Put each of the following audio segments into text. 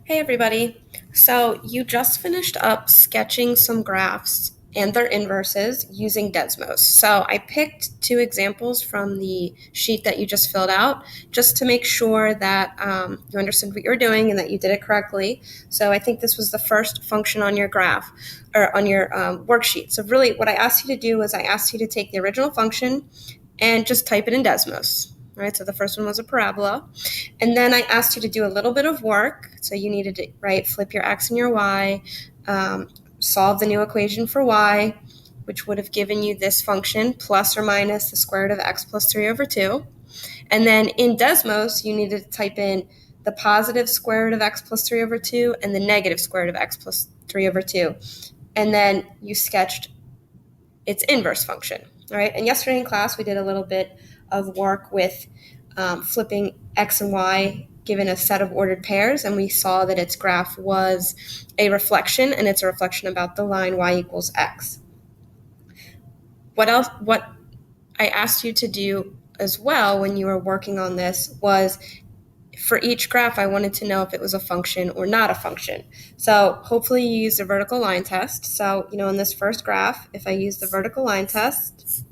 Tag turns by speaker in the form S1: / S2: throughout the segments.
S1: Hey everybody. So you just finished up sketching some graphs and their inverses using Desmos. So I picked two examples from the sheet that you just filled out just to make sure that you understood what you were doing and that you did it correctly. So I think this was the first function on your graph or on your worksheet. So really what I asked you to do was I asked you to take the original function and just type it in Desmos. All right, so the first one was a parabola. And then I asked you to do a little bit of work. So you needed to, flip your x and your y, solve the new equation for y, which would have given you this function, plus or minus the square root of x plus 3 over 2. And then in Desmos, you needed to type in the positive square root of x plus 3 over 2 and the negative square root of x plus 3 over 2. And then you sketched its inverse function. All right. And yesterday in class, we did a little bit of work with flipping x and y given a set of ordered pairs, and we saw that its graph was a reflection, and it's a reflection about the line y equals x. What I asked you to do as well when you were working on this was for each graph, I wanted to know if it was a function or not a function. So hopefully you use the vertical line test. So, in this first graph, if I use the vertical line test,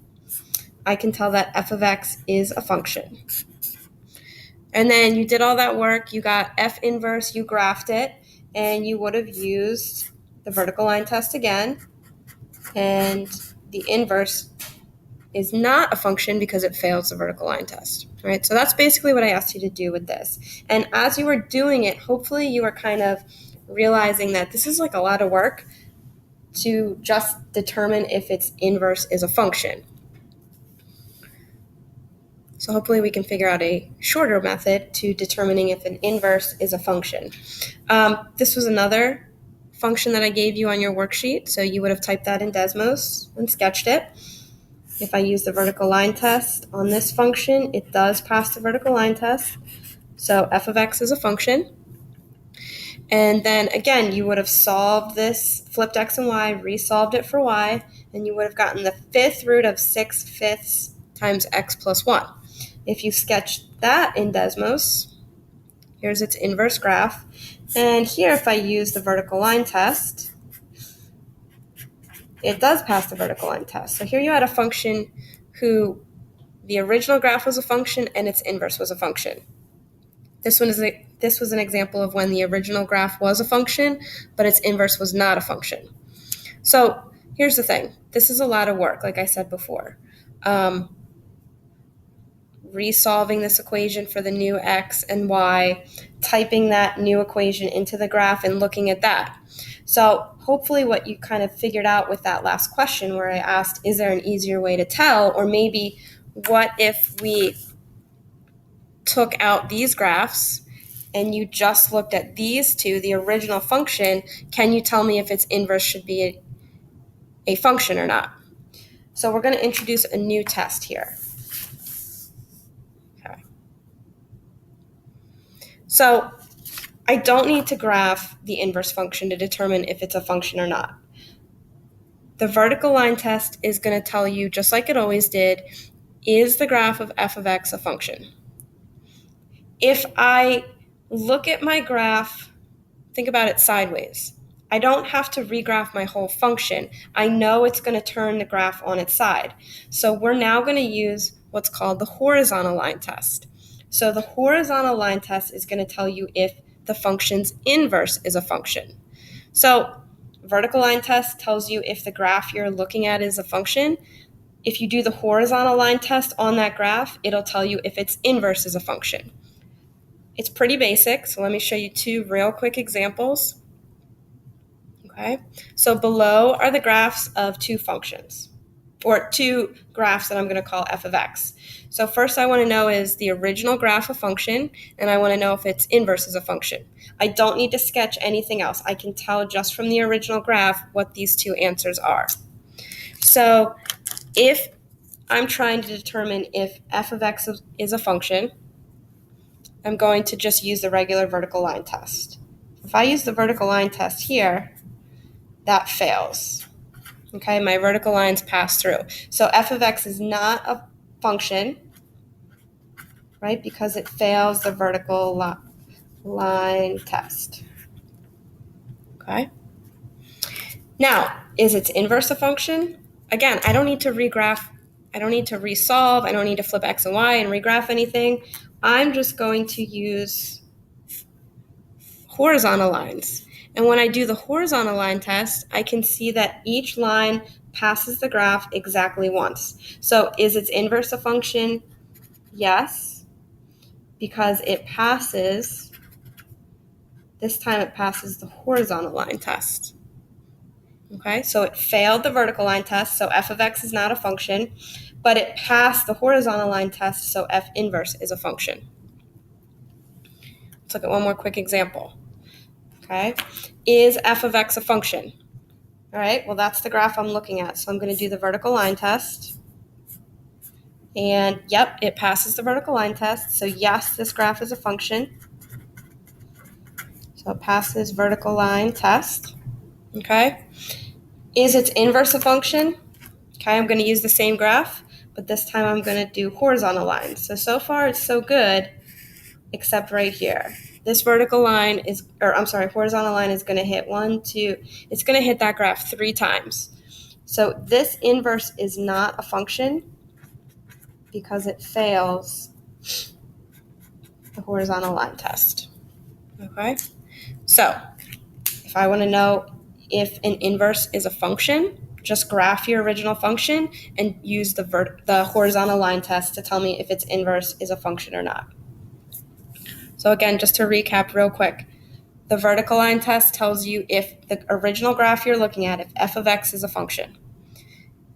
S1: I can tell that f of x is a function. And then you did all that work, you got f inverse, you graphed it, and you would have used the vertical line test again. And the inverse is not a function because it fails the vertical line test. All right, so that's basically what I asked you to do with this. And as you were doing it, hopefully you were kind of realizing that this is like a lot of work to just determine if its inverse is a function. So hopefully we can figure out a shorter method to determining if an inverse is a function. This was another function that I gave you on your worksheet. So you would have typed that in Desmos and sketched it. If I use the vertical line test on this function, it does pass the vertical line test. So f of x is a function. And then again, you would have solved this, flipped x and y, resolved it for y, and you would have gotten the fifth root of 6/5 times x plus 1. If you sketch that in Desmos, here's its inverse graph. And here, if I use the vertical line test, it does pass the vertical line test. So here you had a function who the original graph was a function and its inverse was a function. This was an example of when the original graph was a function, but its inverse was not a function. So here's the thing. This is a lot of work, like I said before. Resolving this equation for the new x and y, typing that new equation into the graph and looking at that. So hopefully what you kind of figured out with that last question where I asked, is there an easier way to tell? Or maybe what if we took out these graphs and you just looked at these two, the original function, can you tell me if its inverse should be a function or not? So we're going to introduce a new test here. Okay. So I don't need to graph the inverse function to determine if it's a function or not. The vertical line test is going to tell you, just like it always did, is the graph of f of x a function? If I look at my graph, think about it sideways. I don't have to regraph my whole function. I know it's going to turn the graph on its side. So we're now going to use what's called the horizontal line test. So the horizontal line test is going to tell you if the function's inverse is a function. So vertical line test tells you if the graph you're looking at is a function. If you do the horizontal line test on that graph, it'll tell you if its inverse is a function. It's pretty basic, so let me show you two real quick examples. Okay, so below are the graphs of two functions, or two graphs that I'm going to call f of x. So first I want to know is the original graph a function, and I want to know if its inverse is a function. I don't need to sketch anything else. I can tell just from the original graph what these two answers are. So if I'm trying to determine if f of x is a function, I'm going to just use the regular vertical line test. If I use the vertical line test here, that fails. Okay, my vertical lines pass through. So f of x is not a function, right, because it fails the vertical line test. Okay. Now, is its inverse a function? Again, I don't need to regraph. I don't need to resolve. I don't need to flip x and y and regraph anything. I'm just going to use horizontal lines. And when I do the horizontal line test, I can see that each line passes the graph exactly once. So is its inverse a function? Yes, because it passes, this time it passes the horizontal line test. Okay, so it failed the vertical line test, so f of x is not a function, but it passed the horizontal line test, so f inverse is a function. Let's look at one more quick example. Okay, is f of x a function? All right, well, that's the graph I'm looking at, so I'm going to do the vertical line test. And yep, it passes the vertical line test, so yes, this graph is a function. So it passes vertical line test. Okay, is its inverse a function? Okay, I'm going to use the same graph, but this time I'm going to do horizontal lines. So far it's so good, except right here. This vertical line is, horizontal line is going to hit it's going to hit that graph 3 times. So this inverse is not a function because it fails the horizontal line test. Okay, so if I want to know if an inverse is a function, just graph your original function and use the horizontal line test to tell me if its inverse is a function or not. So again, just to recap real quick, the vertical line test tells you if the original graph you're looking at, if f of x is a function.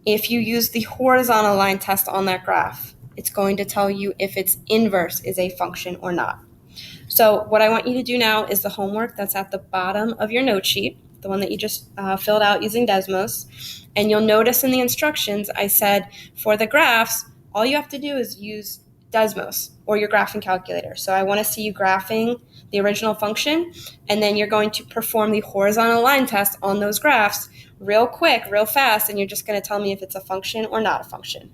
S1: If you use the horizontal line test on that graph, it's going to tell you if its inverse is a function or not. So what I want you to do now is the homework that's at the bottom of your note sheet, the one that you just filled out using Desmos. And you'll notice in the instructions, I said for the graphs, all you have to do is use Desmos or your graphing calculator. So I want to see you graphing the original function, and then you're going to perform the horizontal line test on those graphs real quick, real fast, and you're just going to tell me if it's a function or not a function.